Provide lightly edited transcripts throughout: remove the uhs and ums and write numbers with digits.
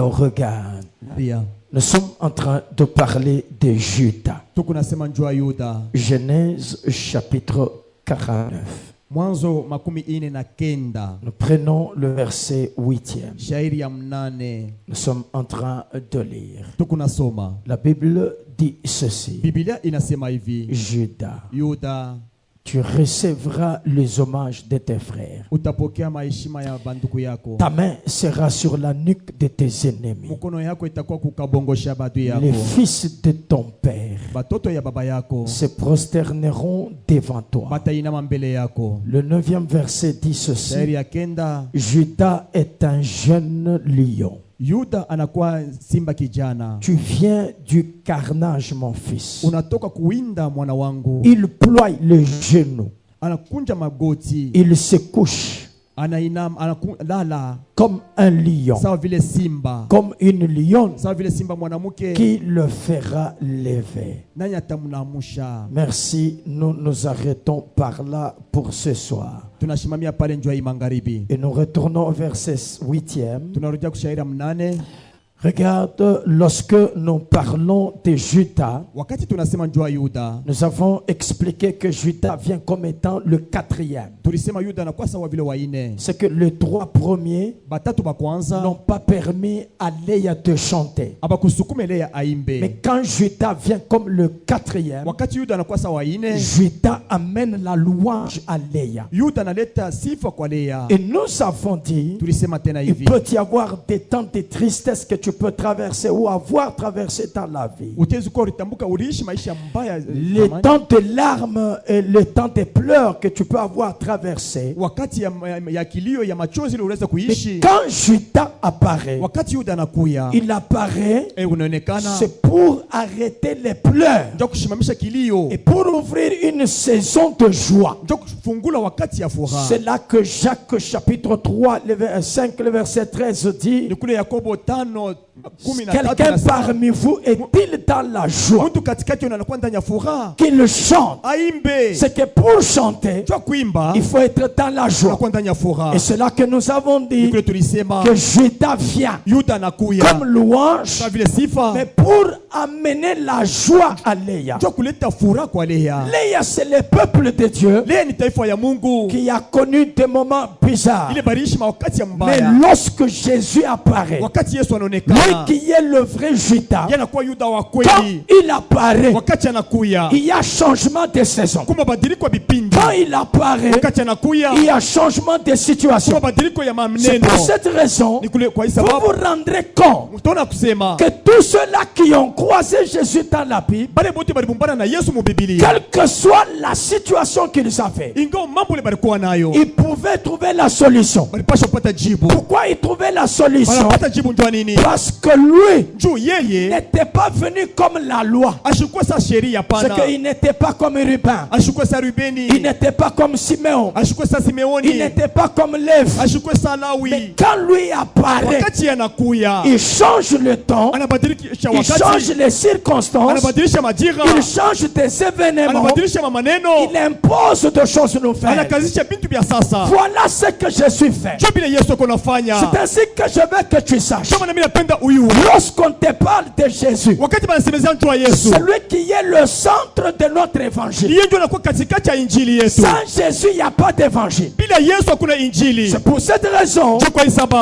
Alors regarde, nous sommes en train de parler de Judas. Genèse chapitre 49. Nous prenons le verset 8e. Nous sommes en train de lire. La Bible dit ceci. Judas, tu recevras les hommages de tes frères. Ta main sera sur la nuque de tes ennemis. Les fils de ton père se prosterneront devant toi. Le 9e verset dit ceci. Judas est un jeune lion. Tu viens du carnage, mon fils. Il ploie les genoux. Il se couche comme un lion, comme une lionne qui le fera lever. Merci, nous nous arrêtons par là pour ce soir. Et nous retournons au verset 8e. Regarde, lorsque nous parlons de Judas, nous avons expliqué que Judas vient comme étant le 4e. C'est que les 3 premiers n'ont pas permis à Léa de chanter. Mais quand Judas vient comme le 4e, Judas amène la louange à Léa. Et nous avons dit, il peut y avoir des temps de tristesse que tu peux traverser ou avoir traversé dans la vie. Les temps de larmes et les temps de pleurs que tu peux avoir traversé. Mais quand Judas apparaît, il apparaît, c'est pour arrêter les pleurs et pour ouvrir une saison de joie. C'est là que Jacques chapitre 3, le 5, le verset 13 dit: quelqu'un parmi vous est-il dans la joie? Qu'il chante. C'est que pour chanter, il faut être dans la joie. Et c'est là que nous avons dit que Judas vient comme louange, mais pour amener la joie à Léa. Léa, c'est le peuple de Dieu qui a connu des moments bizarres. Mais lorsque Jésus apparaît, lui qui est le vrai Judas, quand il apparaît, il y a changement de saison. Quand il apparaît, il y a changement de situation. C'est pour cette raison vous vous rendrez compte que tous ceux-là qui ont croisé Jésus dans la Bible, quelle que soit la situation qu'ils avaient, ils pouvaient trouver la solution. Pourquoi ils trouvaient la solution? Parce que lui n'était pas venu comme la loi. C'est qu'il n'était pas comme Ruben. Il n'était pas comme Simeon. Il n'était pas comme Lévi. Mais quand lui apparaît, il change le temps, il change les circonstances, il change des événements, il impose de choses nouvelles. Voilà ce que je suis fait. C'est ainsi que je veux que tu saches. Lorsqu'on te parle de Jésus, celui qui est le centre de notre évangile. Sans Jésus, il n'y a pas d'évangile. C'est pour cette raison,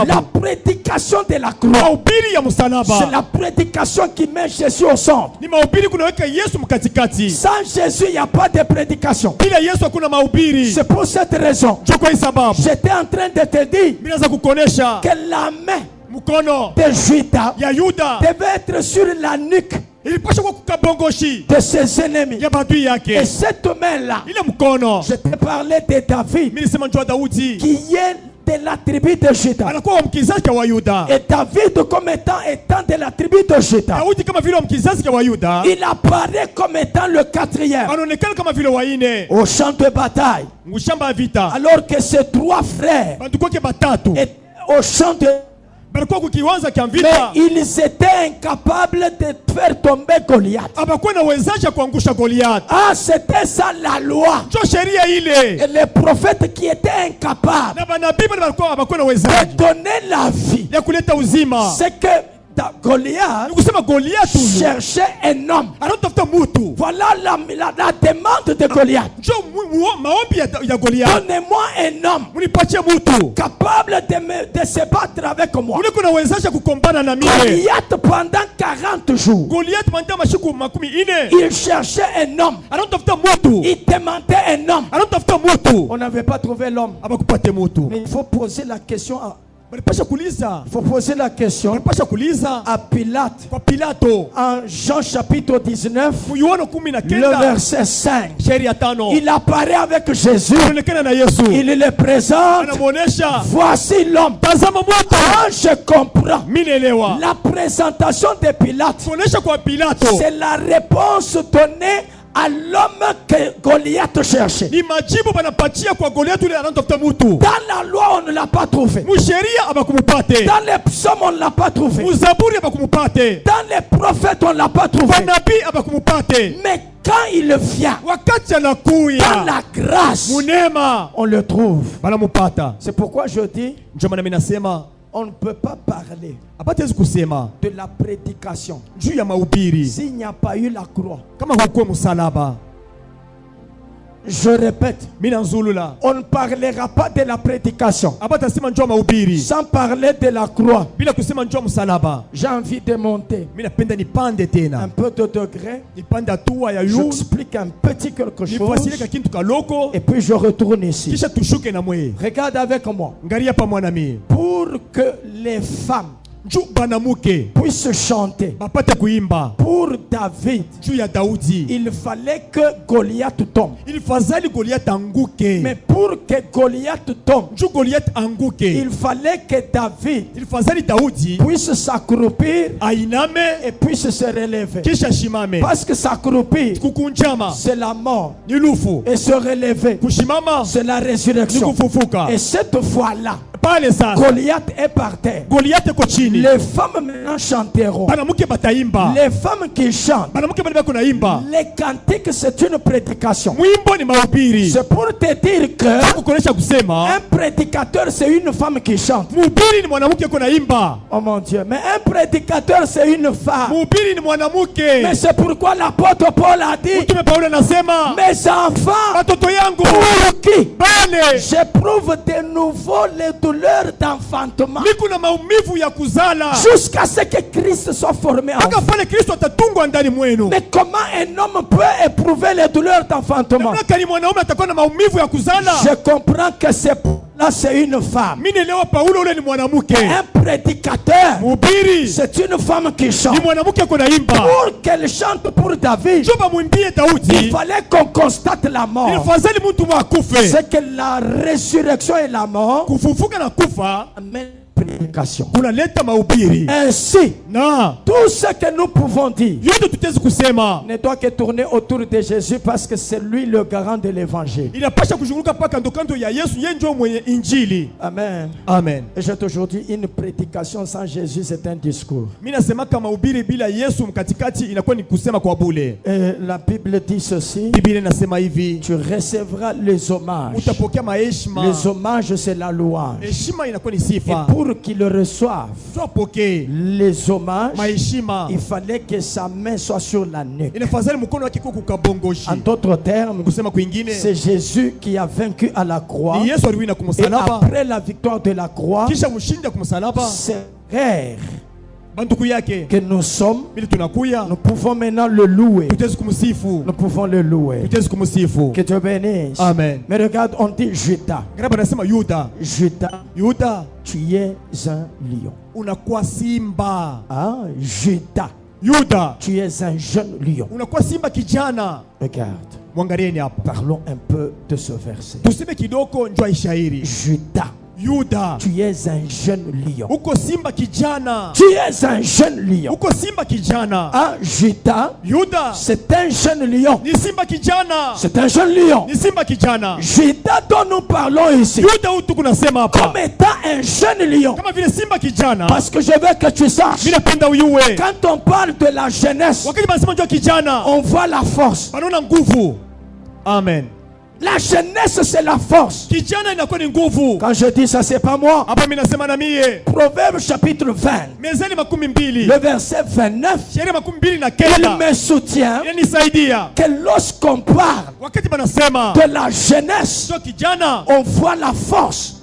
la prédication de la croix, c'est la prédication qui met Jésus au centre. Sans Jésus, il n'y a pas de prédication. C'est pour cette raison, j'étais en train de te dire que la main de Judas devait être sur la nuque de ses ennemis. Et cette main-là, je te parlais de David, qui est de la tribu de Juda. Et David, comme étant de la tribu de Juda, il apparaît comme étant le 4e au champ de bataille. Alors que ses 3 frères au champ de... Mais ils étaient incapables de faire tomber Goliath. Ah, c'était ça la loi. Et les prophètes qui étaient incapables de donner la vie, c'est que Goliath cherchait un homme. Voilà la demande de Goliath. Donnez-moi un homme capable de se battre avec moi. Goliath pendant 40 jours. Il cherchait un homme. Il demandait un homme. On n'avait pas trouvé l'homme. Mais il faut poser la question à Il faut poser la question à Pilate. En Jean chapitre 19, le verset 5. Il apparaît avec Jésus. Il le présente. Voici l'homme. Je comprends. La présentation de Pilate, c'est la réponse donnée à l'homme que Goliath cherchait. Dans la loi, on ne l'a pas trouvé. Dans les psaumes, on ne l'a pas trouvé. Dans les prophètes, on ne l'a pas trouvé. Mais quand il vient, dans la grâce, on le trouve. C'est pourquoi je dis, on ne peut pas parler de la prédication s'il n'y a pas eu la croix. Je répète, on ne parlera pas de la prédication sans parler de la croix. J'ai envie de monter un peu de degré. J'explique un petit quelque chose et puis je retourne ici. Regarde avec moi. Pour que les femmes puissent chanter pour David, il fallait que Goliath tombe. Mais pour que Goliath tombe, il fallait que David puisse s'accroupir et puisse se relever. Parce que s'accroupir, c'est la mort, et se relever, c'est la résurrection. Et cette fois-là, Goliath est par terre. Les femmes maintenant chanteront. Les femmes qui chantent, les cantiques, c'est une prédication. C'est pour te dire que un prédicateur, c'est une femme qui chante. Oh mon Dieu, mais un prédicateur, c'est une femme. Mais c'est pourquoi l'apôtre Paul a dit, mes enfants, pour qui j'éprouve de nouveau les douleurs d'enfantement jusqu'à ce que Christ soit formé en vous. Mais comment un homme peut éprouver les douleurs d'enfantement? Je comprends que c'est une femme. Un prédicateur, c'est une femme qui chante. Pour qu'elle chante pour David, il fallait qu'on constate la mort. C'est que la résurrection et la mort amènent prédication. Ainsi, tout ce que nous pouvons dire ne doit que tourner autour de Jésus, parce que c'est lui le garant de l'évangile. Amen. Amen. Et j'ai toujours dit, une prédication sans Jésus, c'est un discours. Et la Bible dit ceci: tu recevras les hommages. Les hommages, c'est la louange. Et pour qu'il le reçoive les hommages, il fallait que sa main soit sur la nuque. En d'autres termes, c'est Jésus qui a vaincu à la croix. Et après la victoire de la croix, c'est frère que nous sommes, nous pouvons maintenant le louer. Nous pouvons le louer. Que Dieu bénisse. Amen. Mais regarde, on dit Judas. Judas, tu es un lion. Ah, Judas, tu es un jeune lion. Regarde, parlons un peu de ce verset. Judas, tu es un jeune lion. Tu es un jeune lion. Ah, Judas, c'est un jeune lion. C'est un jeune lion. Judas dont nous parlons ici comme étant un jeune lion. Parce que je veux que tu saches, quand on parle de la jeunesse, on voit la force. Amen. La jeunesse, c'est la force. Quand je dis ça, c'est pas moi. Proverbe chapitre 20, le verset 29, il me soutient que lorsqu'on parle de la jeunesse, on voit la force.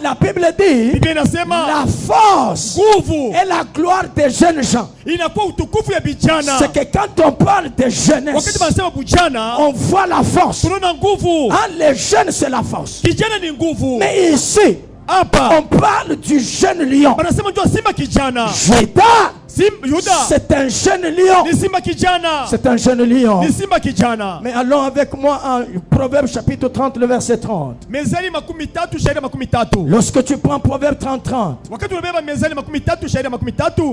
La Bible dit la force et la gloire des jeunes gens. C'est que quand on parle de jeunesse, on voit la force. Les jeunes, c'est la force. Mais ici, on parle du jeune lion. Juda, c'est un jeune lion. C'est un jeune lion. Mais allons avec moi en Proverbe chapitre 30, le verset 30. Lorsque tu prends Proverbe 30,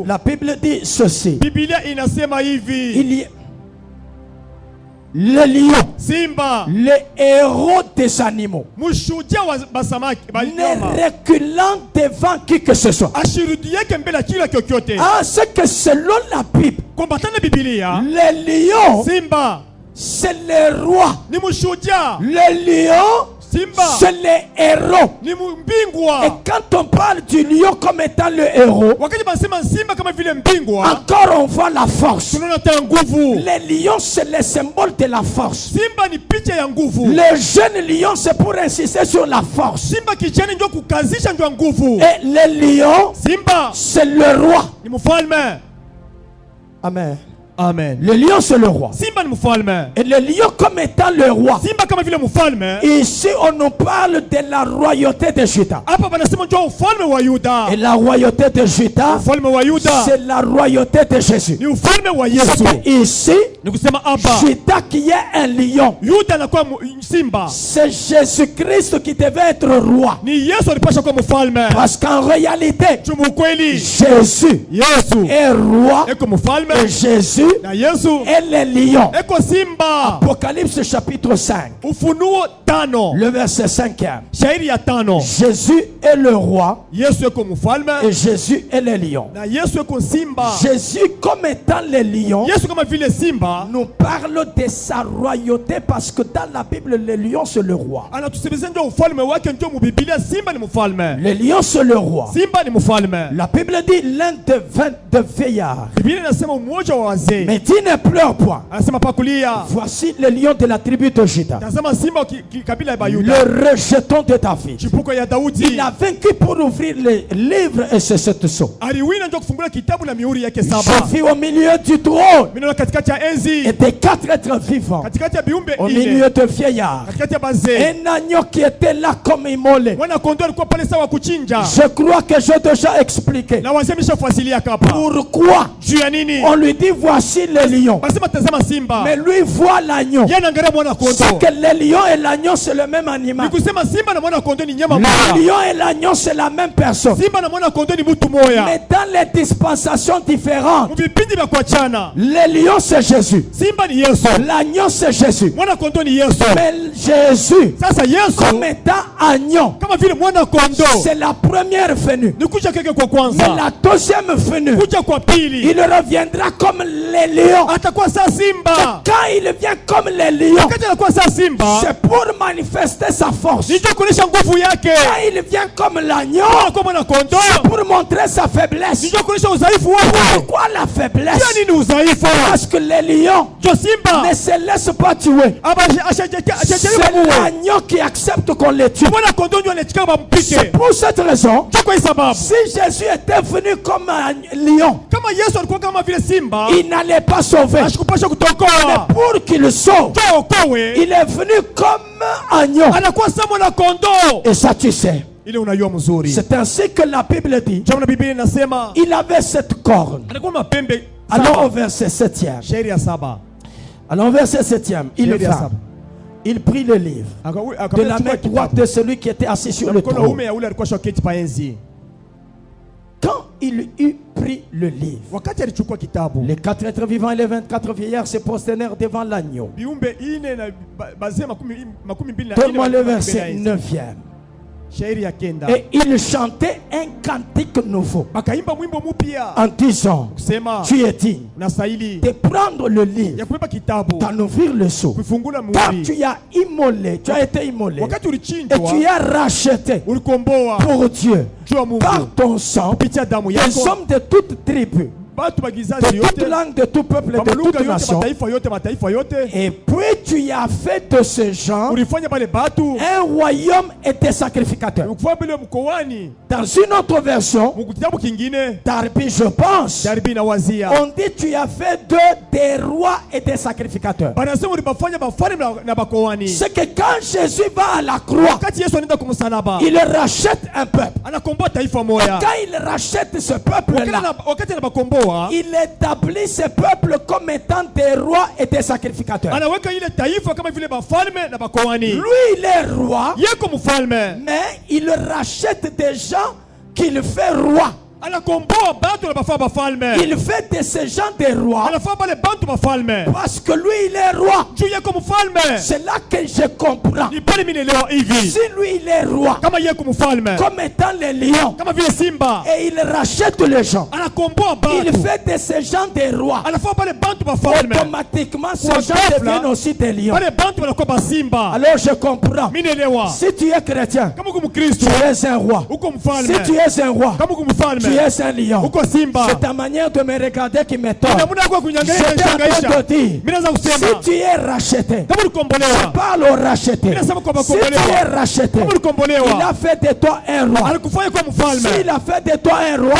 la Bible dit ceci. Il y a le lion, Simba, le héros des animaux, ne reculant devant qui que ce soit. C'est que selon la Bible, le lion, Simba, c'est le roi. Le lion, c'est le héros. Et quand on parle du lion comme étant le héros, encore on voit la force. Le lion, c'est le symbole de la force. Le jeune lion, c'est pour insister sur la force. Et le lion, c'est le roi. Amen. Amen. Le lion, c'est le roi. Et le lion comme étant le roi. Ici, on nous parle de la royauté de Juda. Et la royauté de Juda, c'est la royauté de Jésus. Ici, Juda qui est un lion, c'est Jésus-Christ qui devait être roi. Parce qu'en réalité, Jésus est roi et Jésus et les lions. Apocalypse chapitre 5, le verset 5e. Jésus est le roi et Jésus est le lion. Jésus comme étant le lion nous parle de sa royauté, parce que dans la Bible le lion c'est le roi. Le lion c'est le roi. La Bible dit l'un de 22 veillards. Mais dis ne pleure point. Voici le lion de la tribu de Juda, le rejeton de David. Il a vaincu pour ouvrir les livres et c'est cette sceau. Je vis au milieu du trône et des 4 êtres vivants, au milieu de vieillards, un agneau qui était là comme immolé. Je crois que j'ai déjà expliqué pourquoi on lui dit voici le lion, mais lui voit l'agneau. C'est que le lion et l'agneau c'est le même animal. Le lion et l'agneau c'est la même personne, mais dans les dispensations différentes. Le lion c'est Jésus, l'agneau c'est Jésus. Mais Jésus comme étant agneau, c'est la première venue. Mais la deuxième venue, il reviendra comme les lions. Quand il vient comme les lions, c'est pour manifester sa force. Quand il vient comme l'agneau, c'est pour montrer sa faiblesse. Pourquoi la faiblesse? Parce que les lions ne se laissent pas tuer. C'est l'agneau qui accepte qu'on les tue. C'est pour cette raison, si Jésus était venu comme un lion, il n'allait pas sauver. Mais pour qu'il sauve, il est venu comme agneau. Et ça tu sais. C'est ainsi que la Bible dit. Il avait cette corne. Allons au verset 7e. Allons au verset 7e. Il vint. Il prit le livre de la main droite de celui qui était assis sur le trône. Quand il eut pris le livre, les 4 êtres vivants et les 24 vieillards se prosternèrent devant l'agneau. Donne-moi le verset 9e. Et ils chantaient un cantique nouveau en disant, tu es digne de prendre le livre, d'en ouvrir le sceau, car tu as immolé, tu as été immolé et tu as racheté pour Dieu par ton sang des hommes de toutes tribus, de toute langue, de tout peuple, de toute nation. Et puis tu as fait de ce genre un royaume et des sacrificateurs. Dans une autre version, Darby, je pense, on dit tu as fait des rois et des sacrificateurs. C'est que quand Jésus va à la croix, il rachète un peuple. Et quand il rachète ce peuple-là, il établit ce peuple comme étant des rois et des sacrificateurs. Lui, il est roi, mais il rachète des gens qu'il fait roi. Il fait de ces gens des rois parce que lui il est roi. C'est là que je comprends. Si lui il est roi comme étant les lions et il rachète les gens, il fait de ces gens des rois, automatiquement ces gens deviennent aussi des lions. Alors je comprends. Si tu es chrétien, tu es un roi. Si tu es un roi, tu es un lion. C'est ta manière de me regarder qui m'étonne. Je t'ai te dire, si tu es racheté, je parle au racheté. Si tu es racheté, il a fait de toi un roi. S'il a fait de toi un roi,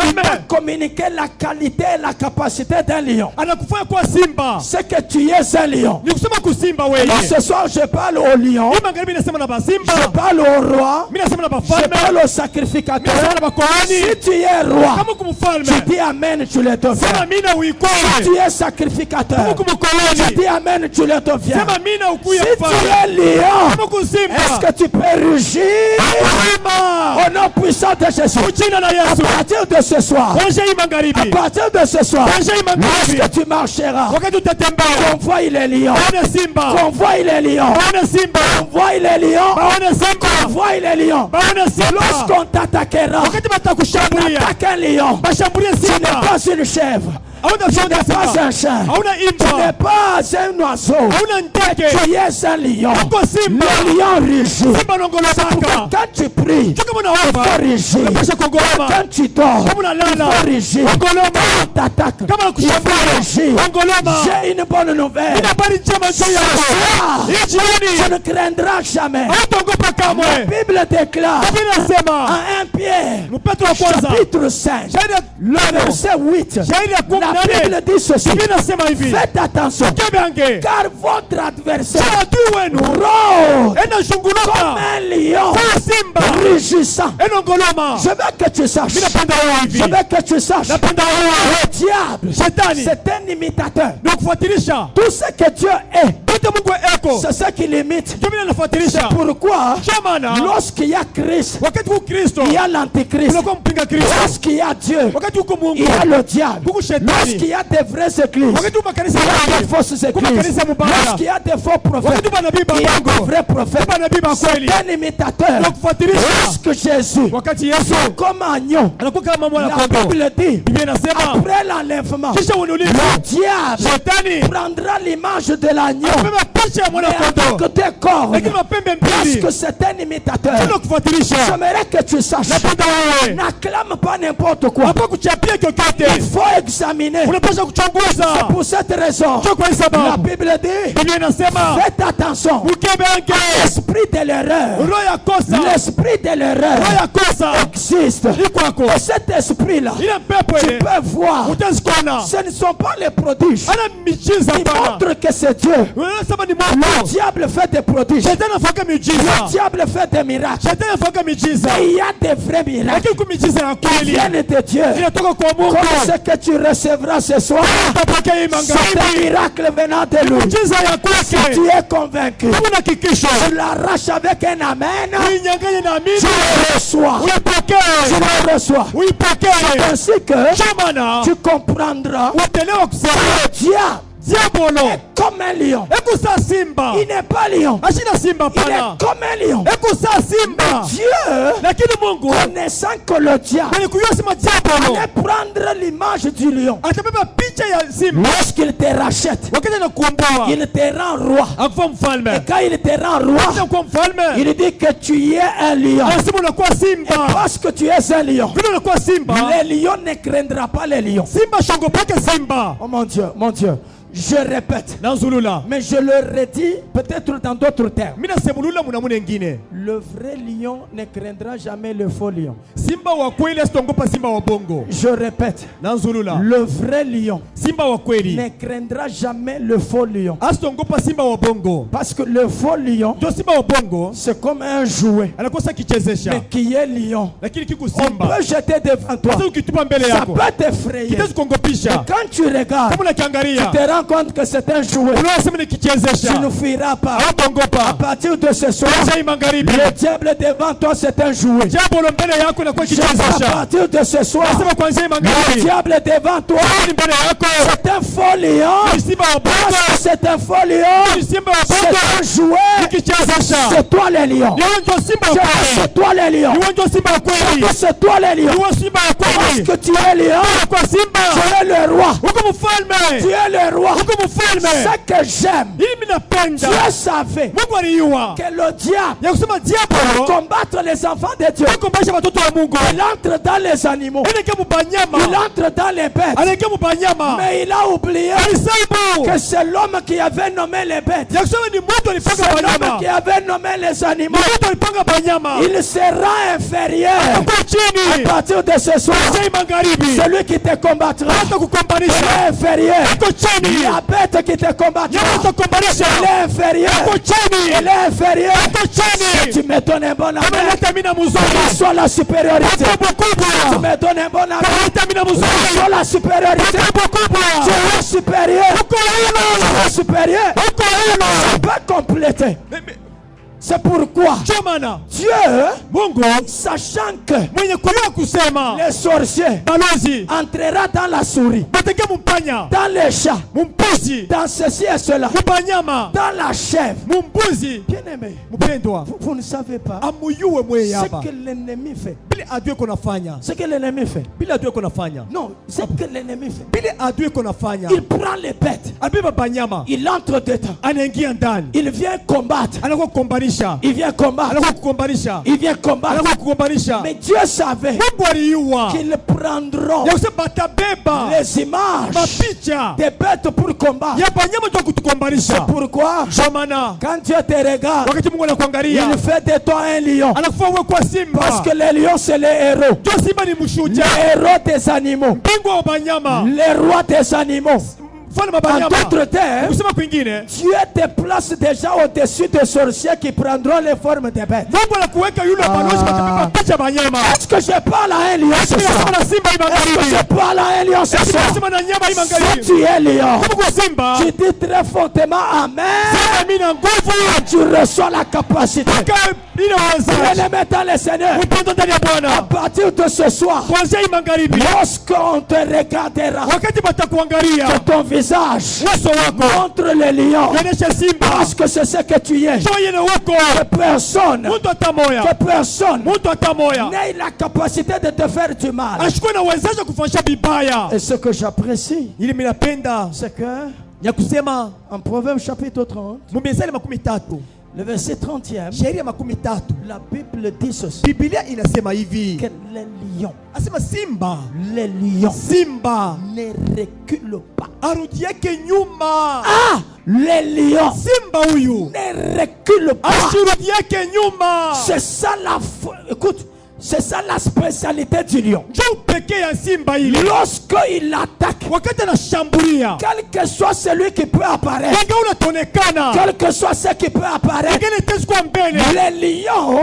il a communiqué la qualité et la capacité d'un lion. C'est que tu es un lion. Donc ce soir je parle au lion, je parle au roi, je parle au sacrificateur. Si tu es roi, tu dis amen, tu le deviens. Si tu es sacrificateur, tu dis amen, tu le deviens. Si tu es lion, est-ce que tu peux rugir au nom puissant de Jésus? À partir de ce soir, à partir de ce soir, lorsque tu marcheras, ton voix il est lion, ton voix il est lion, ton voix il est lion, ton voix il est lion. Lorsqu'on t'attaquera, on attaque un lion. Tu n'es pas une chèvre. Tu n'es pas un chien. Tu n'es pas un oiseau. Tu es un lion. Le lion rugit. Quand tu pries, il faut rugir. Quand tu dors, il faut rugir. Quand tu t'attaques, il faut rugir. J'ai une bonne nouvelle. Tu ne craindras jamais. La Bible déclare en 1 Pierre chapitre 5 le verset 8, la Bible dit ceci: faites attention, car votre adversaire rôde comme un lion rugissant. Je veux que tu saches, je veux que tu saches, le diable c'est un imitateur. Tout ce que Dieu est, c'est ce qu'il imite. C'est pourquoi lorsqu'il y a Christ, il y a l'antichrist. Lorsqu'il y a Dieu, il y a le diable. Lorsqu'il y a des vraies églises, il y a des fausses églises. Lorsqu'il y a des faux prophètes, il y a des vrais prophètes. C'est un imitateur. Lorsque Jésus est comme agneau, la Bible dit, après l'enlèvement, le diable prendra l'image de l'agneau, mais avec des cornes, parce que c'est un imitateur. J'aimerais que tu saches, n'acclame pas n'importe quoi. Il faut examiner. C'est pour cette raison la Bible dit, faites attention à l'esprit de l'erreur. L'esprit de l'erreur existe. Et cet esprit-là, tu peux voir, ce ne sont pas les prodiges qui montrent que c'est Dieu. Le diable fait des prodiges, le diable fait des miracles, et il y a des vrais miracles qui viennent de Dieu. Comme ce que tu recevras ce soir, c'est un miracle venant de lui. Si tu es convaincu, tu l'arraches avec un amen, tu le reçois. Tu le reçois. C'est ainsi que tu comprendras que le diable diabolo est comme un lion. ekusa simba Il n'est pas lion. ashina simba Il est pana comme un lion. ekusa simba Dieu, lakini Mungu connaissant que le diable mwenye kuyosema diabolo allait prendre l'image du lion, atabeba picha ya simba lorsqu'il te rachète, wakati anakuomboa il te rend roi. akufa mfalme Et quand il te rend roi, akufa mfalme il dit que tu es un lion. anasema unakuwa Et simba parce que tu es un lion, vile unakuwa simba les lions ne craindront pas les lions. simba shongopake simba Oh mon Dieu, mon Dieu. Je répète, nanzulula mais je le redis peut-être dans d'autres termes. mina semulula munamuna ingine Le vrai lion ne craindra jamais le faux lion. simba wa kweli asitongopa simba wa bongo Je répète, nanzulula le vrai lion simba wa kweli ne craindra jamais le faux lion. asitongopa simba wa bongo Parce que le faux lion, ndio simba wa bongo c'est comme un jouet. anakosa kichezesha Mais qui est lion, lakini kiku on simba peut jeter devant toi. sasa ukitupa mbele Ça yako peut t'effrayer. kitezi kuongopesha Et quand tu regardes, kama unakiangalia tu te rends compte que c'est un jouet. unasema ni Tu kichezesha ne fuiras pas. À hatongopa partir de ce soir, acha imangaribi le diable devant toi, c'est un jouet. diabolo mbele yako inakuwa À kichezesha partir de ce soir, nasema kwanza le imangaribi diable devant toi, ni mbele yako c'est un faux lion. ni simba wa Parce bongo que c'est un faux lion. ni simba wa C'est bongo un ni jouet. kichezesha C'est toi le lion. ni wewe ndio simba wa kweli C'est toi le lion. ni wewe ndio simba wa kweli C'est toi le ni lion. wewe simba wa Parce kweli que tu es lion. kwa simba Tu es le roi. uko mfalme Tu es le roi. uko mfalme Ce que j'aime, hili mimi napenda Dieu savait Mungu aliua que le diable ya kusema diabolo combattre les enfants de Dieu. akombaisha watoto wa Mungu Il entre dans les animaux. anaingia mubanyama Il entre dans les bêtes. anaingia mubanyama Mais il a oublié alisaibu que c'est l'homme qui avait nommé les bêtes. ya kusema ni mtu C'est alipanga l'homme banyama qui avait nommé les animaux. ni mtu alipanga banyama Il sera inférieur. kwa À chini partir de ce soir, sai magharibi celui qui te combattra hata kukombanisha est inférieur. kwa chini La bête qui te combattra, hata kukombanisha elle est inférieure. kwa chini Elle est inférieure. kwa chini Tu me donnes un bon amen. ameleta mina mzuri Soit la supériorité. kwa kubwa Tu me donnes un bon amen. ameleta mina mzuri Soit la supériorité. kwa kubwa Tu es supérieur. uko hilo Tu es supérieur. uko hilo Tu peux compléter. C'est pourquoi chomana Dieu, Mungu sachant que mwenye kujua kusema les sorciers balozi entrera dans la souris, bateke mumpanya dans les chats, mumpuzi dans ceci et cela, mubanyama dans la chèvre. mumbuzi Bien-aimé, mpendwa vous ne savez pas amuyuwe mwe ce yaba que l'ennemi fait. bili adui konafanya Ce que l'ennemi fait. bili adui konafanya Non, ce que l'ennemi fait. bili adui konafanya Il prend les bêtes, abeba banyama il entre dedans, anaingia ndani il vient combattre, anakuwa kukombanisha il vient combattre, anakuwa kukombanisha il vient combattre. anakuwa kukombanisha Mais Dieu savait Mungu aliua qu'ils prendront ya kusema batabeba les images mapicha des bêtes pour combattre. ya banyama tu kutukombanisha Pourquoi? chomana Quand Dieu te regarde, wakati Mungu anakuangalia il fait de toi un lion. anakufa wewe kwa simba Parce que les lions, c'est les héros. jo simba ni mshujaa Les héros des animaux. bingwa wa banyama Les rois des animaux. mfalme wa En banyama d'autres termes, kusema kwingine Dieu te place déjà au-dessus des sorciers qui prendront les formes des bêtes. Mungu anakuweka yule balozi batabeba picha banyama Est-ce que je parle à un lion ce nasema soir? na simba Est-ce que imagharibi je parle à un lion ce soir? nasema na nyama Si imagharibi tu es lion, kama kwa simba tu dis très fortement Amen. sema mimi na nguvu Tu reçois la capacité. ina wazaji Bien-aimé dans le Seigneur, upendo ndani ya à Bwana partir de ce soir, kuanzia imagharibi lorsqu'on te regardera, wakati que batakuangalia ton visage uso wako contre le lion, uonyeshe simba parce que c'est ce que tu es. shoyene huko Que personne, mtu atamoya que personne mtu atamoya n'ait la capacité de te faire du mal. ashikuwe na uwezesho kufanyisha vibaya Et ce que j'apprécie, ili mimi napenda c'est que ya kusema en Proverbe chapitre 30, Mithali 13 le verset 30e, sheria 13 la Bible dit ceci, Biblia inasema hivi que les lions, asema simba simba ne reculent pas. arudiake nyuma Ah, les lions simba huyu ne reculent pas. ashirudiake nyuma C'est ça écoute, c'est ça la spécialité du lion. njoo pekee ya simba ile Lorsqu'il attaque, wakati anashambulia quel que soit celui qui peut apparaître, ingawa quel que soit ce qui peut apparaître, les lions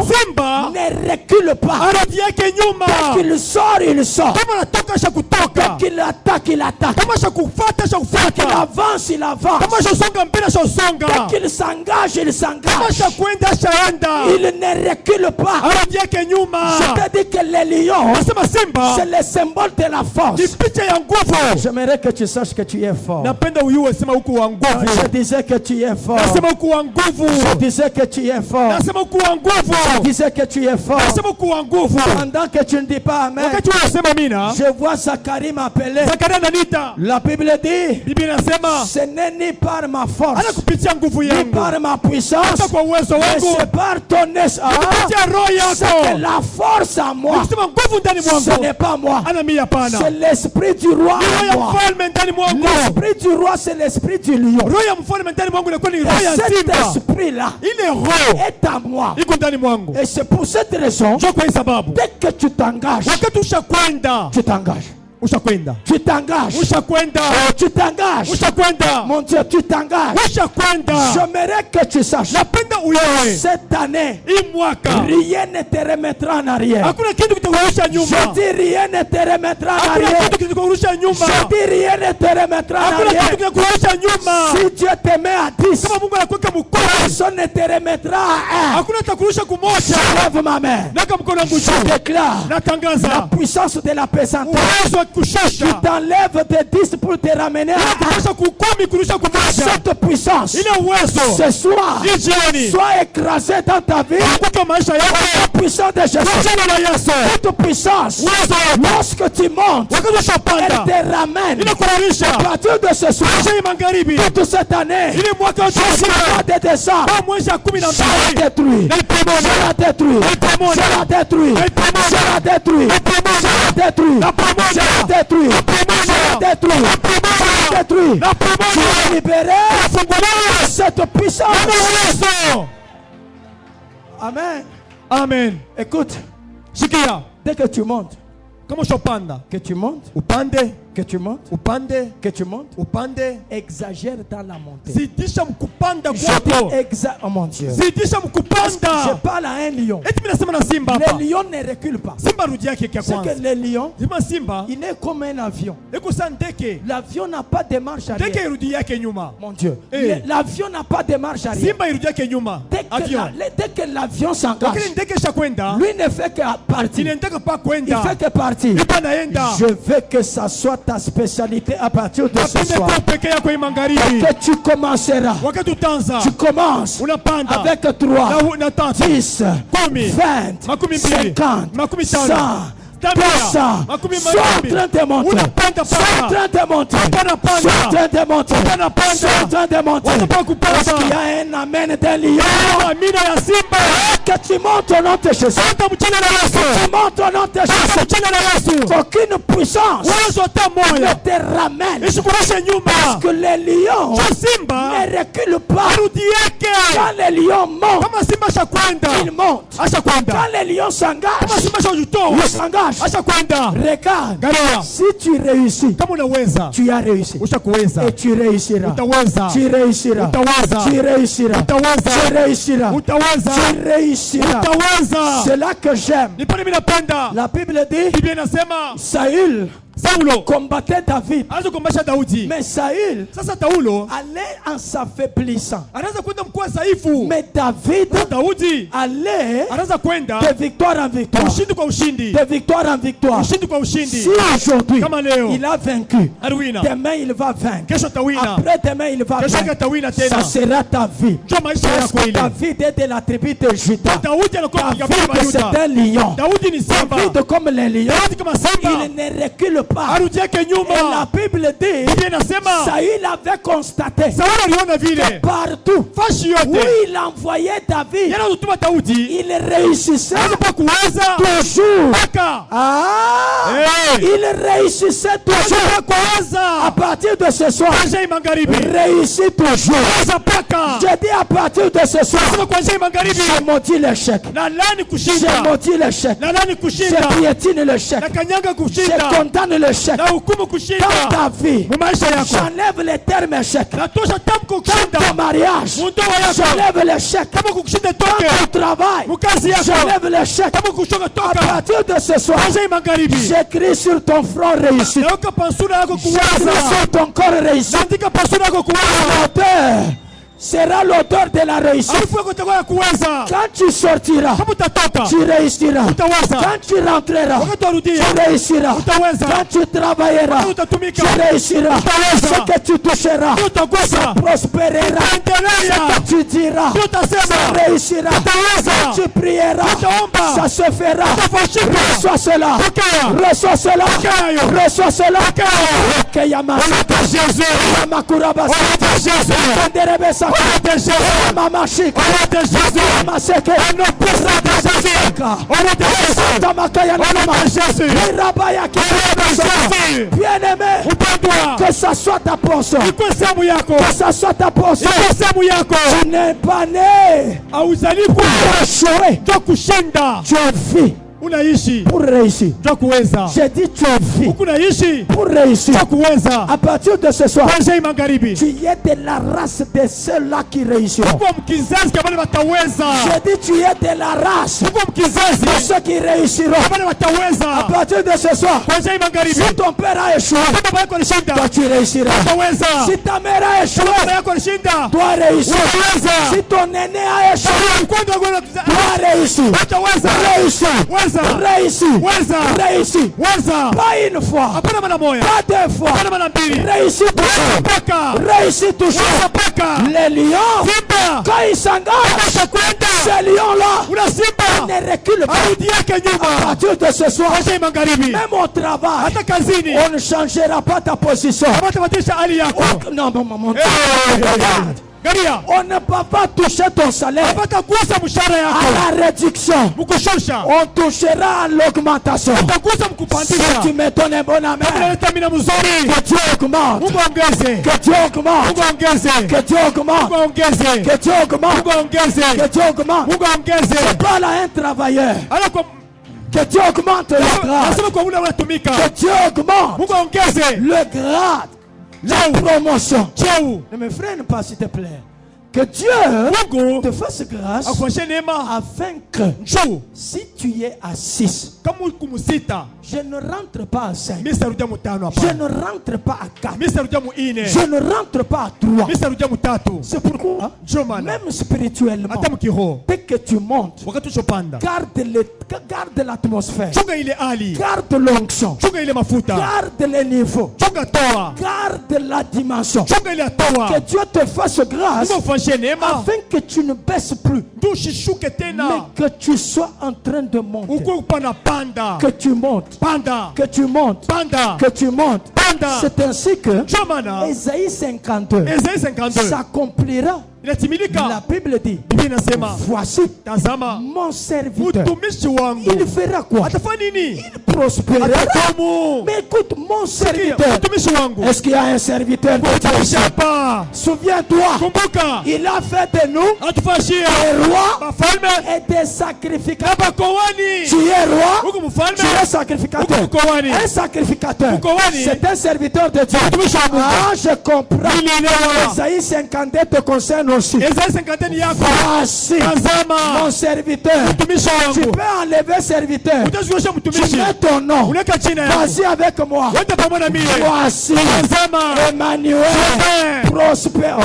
ne reculent pas. Dès qu'il sort, il sort. Dès qu'il attaque, il attaque. Dès qu'il avance, il avance. Dès qu'il s'engage, il s'engage. Il ne recule pas. Je te dis que les lions, c'est le symbole de la force. J'aimerais que tu saches que tu es fort. Je disais que tu es fort. Je disais que tu es fort. Je disais que tu es fort. Pendant que tu ne dis pas amen, je vois Zacharie m'appeler. La Bible dit, ce n'est ni par ma force, ni par ma puissance, mais c'est par ton esprit. C'est la force à moi. Ce n'est pas moi. C'est l'esprit du roi à moi. L'esprit du roi, c'est l'esprit du lion. Et cet esprit-là est à moi. Et c'est pour cette raison, dès que tu t'engages, tu t'engages. Tu t'engages. Tu t'engages. Mon Dieu, tu t'engages. J'aimerais que tu saches. Cette année, rien ne te remettra en arrière. Je dis rien ne te remettra en arrière. Je dis rien ne te remettra en arrière. Si Dieu te met à 10, personne ne te remettra à 1. Je lève ma main. Je déclare la puissance de la pesanteur. Tu t'enlèves des 10 pour te ramener à cette puissance. Ce soir, sois écrasé dans ta vie. La puissance de Jésus. Cette puissance, lorsque tu montes, elle te ramène. À partir de ce soir, toute cette année, je de décembre, je la détruis. Je la détruis. Je la détruis. Je la détruis. Je la détruis. Je la détruis. Détruit. Détruit. Tu es libéré. Cette puissance. Amen. Amen. Écoute. Dès que tu montes. Que tu montes. Que tu montes. Que tu montes. Exagère dans la montée. Oh mon Dieu. Je parle à un lion. Les lions ne reculent pas. C'est que les lions, il est comme un avion. L'avion n'a pas de marche arrière. Mon Dieu. L'avion n'a pas de marche arrière. Dès que l'avion s'engage, lui ne fait que partir. Il fait que partir. Je veux que ça soit ta spécialité à partir de ce soir. Que tu commenceras. Tu commences avec 3, 10, 20, 50, 100. 200. Sois en train de monter. Sois en train de monter. Sois en train de monter. Sois en train de monter. Parce qu'il y a un amen d'un lion. Que tu montes au nom de Jésus. Que tu montes au nom de Jésus. Qu'aucune puissance ne te ramène. Parce que les lions ne reculent pas. Quand les lions montent, ils montent. Quand les lions s'engagent, ils s'engagent. Regarde, si tu réussis, tu as réussi. Et tu réussiras. Tu réussiras. Tu réussiras. Tu réussiras. Tu réussiras. C'est là que j'aime. La Bible dit, Saül combattait David. Mais Saül allait en s'affaiblissant. Mais David allait de victoire en victoire. De victoire en victoire. Si aujourd'hui il a vaincu, demain il va vaincre. Après demain il va vaincre. Ça sera ta vie. Parce que David est de la tribu de Juda. David c'est un lion. David comme les lions, il ne recule pas. Et la Bible dit, Saül avait constaté que partout où il envoyait David, il réussissait toujours. Il réussissait toujours. À partir de ce soir, réussit toujours. Je dis à partir de ce soir, je maudis l'échec. Je maudis l'échec. Je piétine l'échec. Je condamne donne l'échec dans ta vie. J'enlève les termes échec. Dans ton mariage, j'enlève l'échec. Dans ton travail, j'enlève l'échec. À partir de ce soir, j'écris sur ton front réussite. J'écris sur ton corps réussite. L'auteur sera l'auteur de la réussite. Quand tu sortiras, tu réussiras. Quand tu rentreras, tu réussiras. Quand tu travailleras, tu réussiras. Ce que tu toucheras, ça prospérera. Ce que tu diras, ça réussira. Tu prieras, ça se fera. Reçois cela. Reçois cela. Reçois cela. Jésus. Maman chic, maman sec, bien-aimé, que ça soit ta portion, que ça soit ta portion. Tu n'es pas né pour échouer, tu es vie pour réussir. J'ai dit tu es vie pour réussir. À partir de ce soir, tu es de la race de ceux-là qui réussiront. J'ai dit tu es de la race de ceux qui réussiront. À partir de ce soir, si ton père a échoué, toi tu réussiras. Si ta mère a échoué, toi réussir. Si ton aîné a échoué, toi réussir. Réussis. Pas une fois, pas deux fois. Réussis toujours. Les lions, quand ils s'engagent, ces lions-là ne reculent pas. À partir de ce soir, même au travail, on ne changera pas ta position. Non, maman. On ne peut pas toucher ton salaire à la réduction. On touchera à l'augmentation. Si tu me donnes un bon amen, que Dieu augmente. Que Dieu augmente. Que Dieu augmente. Que Dieu augmente. Que Dieu augmente. C'est pas là un travailleur. Que Dieu augmente le grade. Que Dieu augmente le grade. La promotion. Ne me freine pas s'il te plaît. Que Dieu te fasse grâce afin que si tu es à 6, je ne rentre pas à 5, je ne rentre pas à 4, je ne rentre pas à 3. C'est pourquoi même spirituellement, dès que tu montes, garde l'atmosphère, garde l'onction, garde les niveaux, garde la dimension. Que Dieu te fasse grâce afin que tu ne baisses plus, mais que tu sois en train de monter. Que tu montes, que tu montes, que tu montes. C'est ainsi que Ésaïe 52 s'accomplira. La Bible dit, voici mon serviteur. Il fera quoi? Il prospérera. Mais écoute, mon serviteur. Est-ce qu'il y a un serviteur de Dieu? Souviens-toi, il a fait de nous des rois et des sacrificateurs. Tu es roi, tu es sacrificateur. Un sacrificateur, c'est un serviteur de Dieu. Ah, je comprends. Ésaïe 52 te concerne aussi. Voici mon serviteur. Tu peux enlever serviteur. Tu mets ton nom. Vas-y avec moi. Voici Emmanuel. Prospérera.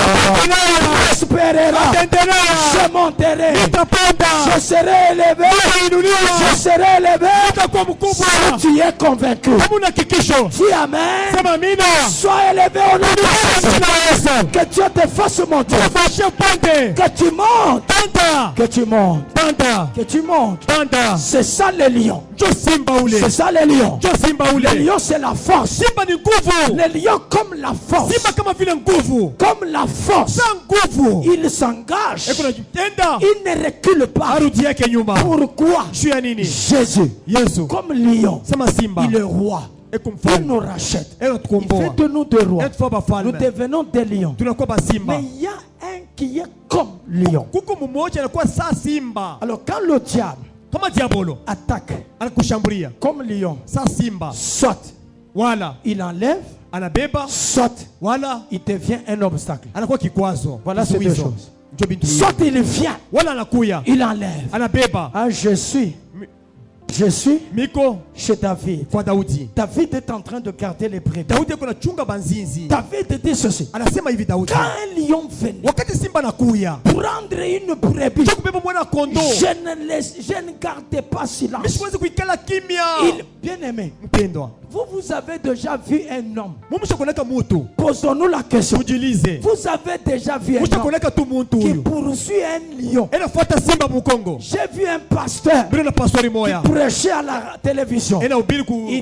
Je monterai. Je serai élevé. Je serai élevé. Si tu es convaincu, dis amen. Sois élevé au nom de Jésus. Que Dieu te fasse monter. Que tu montes. Que tu montes. Que tu montes. C'est ça les lions. C'est ça les lions. Les lions c'est la force. Les lions comme la force. Comme la force. Ils s'engagent. Ils ne reculent pas. Pourquoi? Jésus comme lion, il est roi. Il nous rachète. Il fait de nous des rois. Nous devenons des lions. Mais il y a un qui est comme lion. Alors quand le diable attaque comme lion, soit wala il enlève, anabeba, saute, wala il devient un obstacle. anakuwa kikwazo. Voilà ces deux choses. Soit il vient, wala anakuya, il enlève. anabeba. Ah, je suis Miko chez David. Kwa Daudi. David est en train de garder les brebis. Daudi kuna chunga banzinzi. David dit ceci. Anasema hivi Daudi. Quand un lion venait, wakati simba nakuya, prendre une brebis, kubeba mwana kondo, je ne gardais pas silence. Misiwezi kuikala kimya. Bien aimé. Mpendwa. Vous avez déjà vu un homme. Mumshakoneka mutu. Posons-nous la question. Ujilize. Vous avez déjà vu un homme qui poursuit un lion. Enafuata simba mukongo. J'ai vu un pasteur qui prêchait à la télévision. Il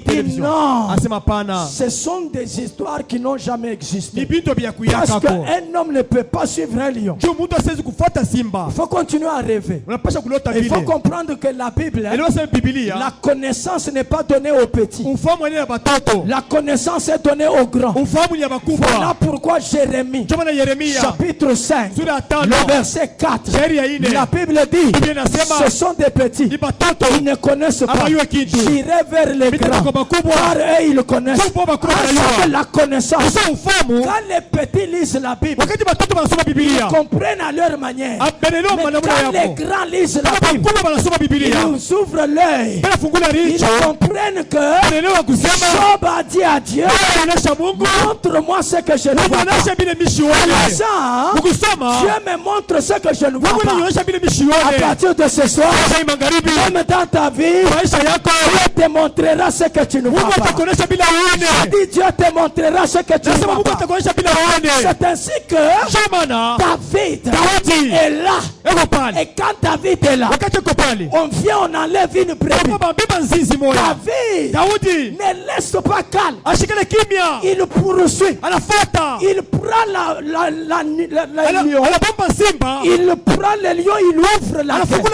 dit non. Ce sont des histoires qui n'ont jamais existé. Parce qu'un homme ne peut pas suivre un lion. Il faut continuer à rêver. Il faut comprendre que la Bible, la connaissance n'est pas donnée aux petits. La connaissance est donnée aux grands. Voilà pourquoi Jérémie, chapitre 5, le verset 4, la Bible dit, ce sont des petits. Ils ne connaissent pas. J'irai vers les grands, car eux ils connaissent. La connaissance. Quand les petits lisent la Bible, ils comprennent à leur manière. Mais quand les grands lisent la Bible, ils ouvrent l'œil. Ils comprennent que Job a dit à Dieu, montre-moi ce que je ne vois pas. Dieu me montre ce que je ne vois pas. À partir de ce soir, même dans ta vie, Dieu te montrera ce que tu ne vois pas. Dieu te montrera ce que tu ne vois pas. C'est ainsi que David est là. Et quand David est là, on vient, on enlève une brebis. David ne laisse pas calme. Il poursuit. Il prend la lion. Il prend le lion, il ouvre la tête.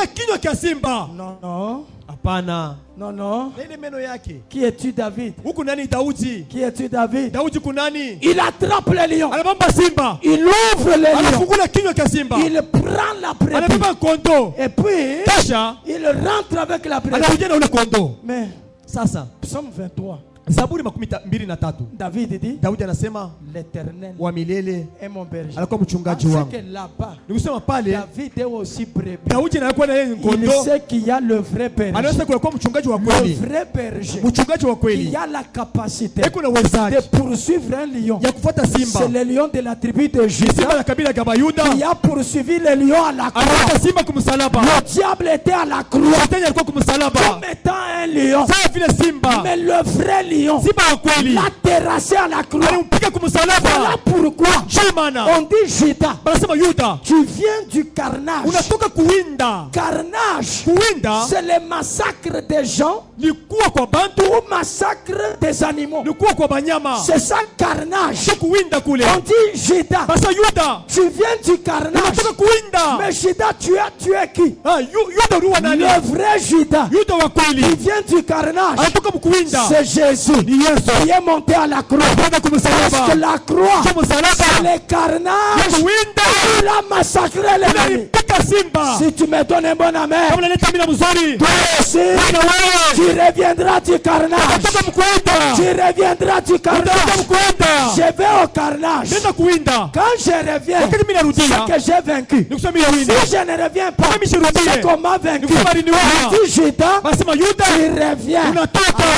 Non, non. Non, non. Qui es-tu, David? Qui es-tu, David? Il attrape le lion. Il ouvre le lion. Il prend la brebis. Et puis, il rentre avec la brebis. Mais, Psaume 23. David dit, l'Éternel est mon berger. Là-bas, David est aussi brebis. Il sait qu'il y a le vrai berger. Le vrai berger qui a la capacité de poursuivre un lion. C'est le lion de la tribu de Juda qui a poursuivi le lion à la croix. Le diable était à la croix comme étant un lion. Mais le vrai lion l'a terrassé à la croix. Voilà pourquoi on dit Juda, tu viens du carnage. Carnage, c'est le massacre des gens ou massacre des animaux. C'est ça carnage. On dit Juda, tu viens du carnage. Mais Juda, tu as tué qui? Le vrai Juda, il vient du carnage. C'est Jésus qui est monté à la croix. Parce que la croix, c'est le carnage. Il a massacré l'ennemi. Si tu me donnes un bon amen, toi aussi, tu reviendras du carnage. Tu reviendras du carnage. Je vais au carnage. Quand je reviens, c'est que j'ai vaincu. Si je ne reviens pas, c'est qu'on m'a vaincu. Si Juda, tu reviens.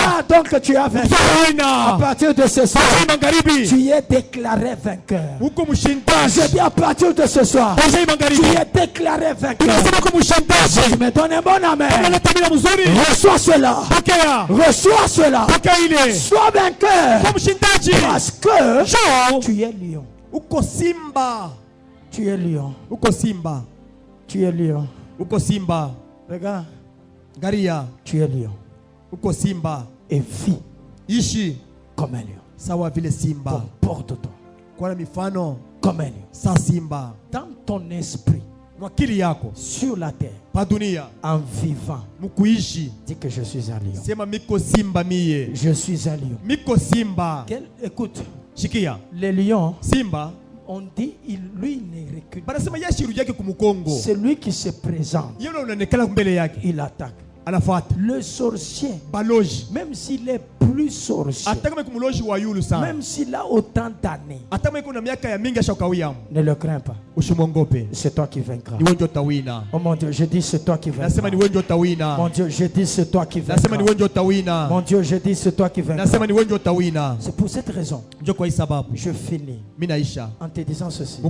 Ah, donc tu as vaincu. À partir de ce soir, tu es déclaré vainqueur. Je dis à partir de ce soir, tu es déclaré vainqueur. Je me donne un bon amen. Reçois cela. Reçois cela. Sois vainqueur. Parce que tu es lion. Tu es lion. Tu es lion. Regarde. Tu es lion. Et vis ishi comme un lion. Sawa vile simba. Comporte-toi comme un lion. Sa simba. Dans ton esprit, mwakili yako sur la terre, pa dunia, en vivant, mukuishi, dis que je suis un lion. Sema miko simba miye. Je suis un lion. Miko simba. Écoute, shikia. Les lions, simba, on dit, lui il ne recule. Banasema yashiru yake kumukongo. C'est lui qui se présente. Yeye unaonekana mbele yake. Il attaque. Le sorcier, même s'il est plus sorcier, même s'il a autant d'années, ne le crains pas. C'est toi qui vaincras. Oh mon Dieu, je dis c'est toi qui vaincras. Mon Dieu, je dis c'est toi qui vaincras. Mon Dieu, je dis c'est toi qui vaincras. C'est pour cette raison, je finis en te disant ceci.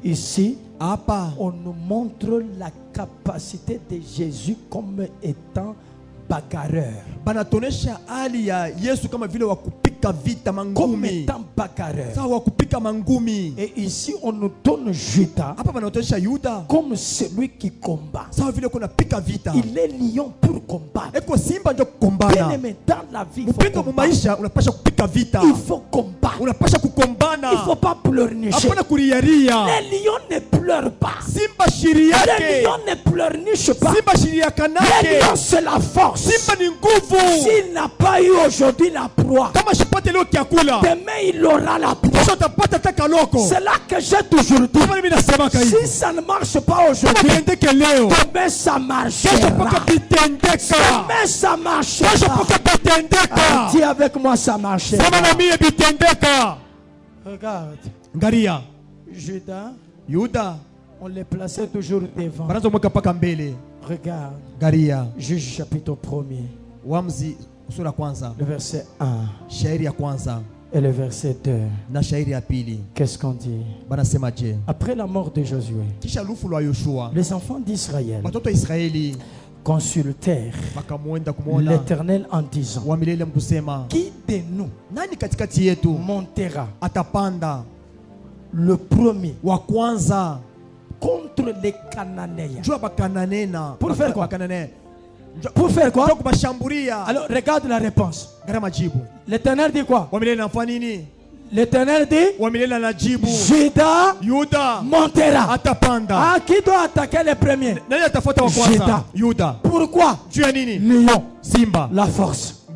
Ici, on nous montre la capacité de Jésus comme étant bagarreur. Comme étant bagarreur. Et ici on nous donne Judas comme celui qui combat. Il est lion pour combattre. Bien aimé, dans la vie, il faut combattre. Il faut combattre. Il ne faut pas pleurnicher. Les lions ne pleurent pas. Les lions ne pleurnichent pas. Les lions, c'est la force. S'il n'a pas eu aujourd'hui la proie, demain il aura la proie. C'est là que j'ai toujours dit, si ça ne marche pas aujourd'hui, demain ça marchera. Demain ça marchera. Dis avec moi, ça marchera. Regarde, Judas, on les plaçait toujours devant. Regarde, Juge chapitre 1er, le verset 1 et le verset 2. Qu'est-ce qu'on dit? Après la mort de Josué, les enfants d'Israël consultèrent l'Éternel en disant, qui de nous montera le premier contre les Cananéens? Pour faire quoi? Pour faire quoi? Alors regarde la réponse. L'Éternel dit quoi? L'Éternel dit, Judas montera. Ah, qui doit attaquer les premiers? Judas. Pourquoi? Lion, la force.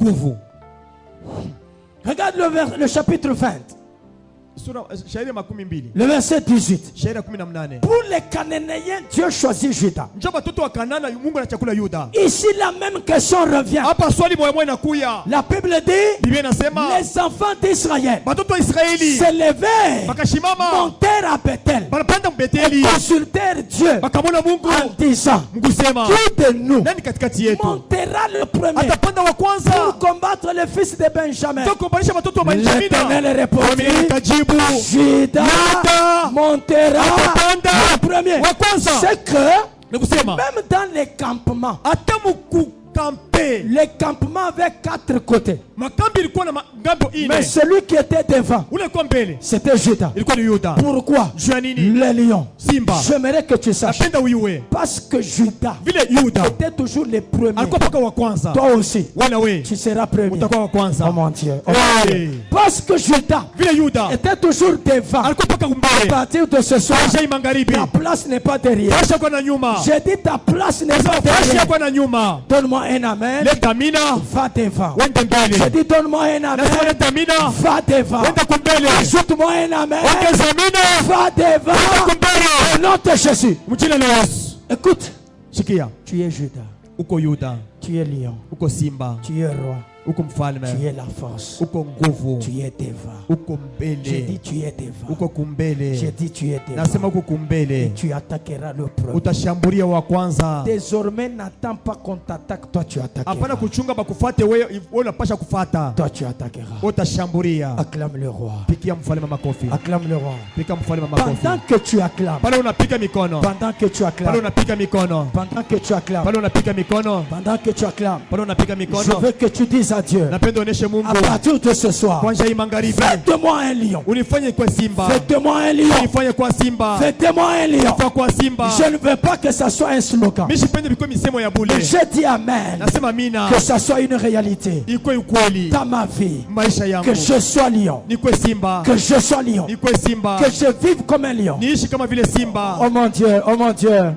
Regarde le chapitre 20. Le verset 18. Pour les Cananéens, Dieu choisit Judas. Ici la même question revient. La Bible dit, les enfants d'Israël s'élevèrent, montèrent à Bethel et consultèrent Dieu en disant, qui de nous montera le premier pour combattre le fils de Benjamin? L'Éternel répondit, Judas montera le premier. C'est que même dans les campements, les campements avaient 4 côtés. Mais celui qui était devant, c'était Judas. Pourquoi? Les lions. J'aimerais que tu saches, parce que Judas était toujours le premier. Toi aussi, tu seras premier. Oh mon Dieu. Parce que Judas était toujours devant. À partir de ce soir, ta place n'est pas derrière. J'ai dit ta place n'est pas derrière. Donne-moi un amen. Va devant. Je dis donne-moi un amen. Va devant. Ajoute-moi un amen. Va devant. Au nom de Jésus. Écoute. Tu es Judas. Tu es lion. Tu es roi. Tu es la force. Tu es devant. J'ai dit tu es devant. J'ai dit tu es devant. Et tu attaqueras le premier. Désormais n'attends pas qu'on t'attaque. Toi tu attaqueras. Toi tu attaqueras. Acclame le roi. Acclame le roi. Pendant que tu acclames. Pendant que tu acclames. Pendant que tu acclames. Pendant que tu acclames. Je veux que tu dises à Dieu, à partir de ce soir, faites-moi un lion. Faites-moi un lion. Faites-moi un lion. Je ne veux pas que ça soit un slogan. Je dis amen. Que ça soit une réalité dans ma vie. Que je sois lion. Que je sois lion. Que je vive comme un lion. Oh mon Dieu, oh mon Dieu.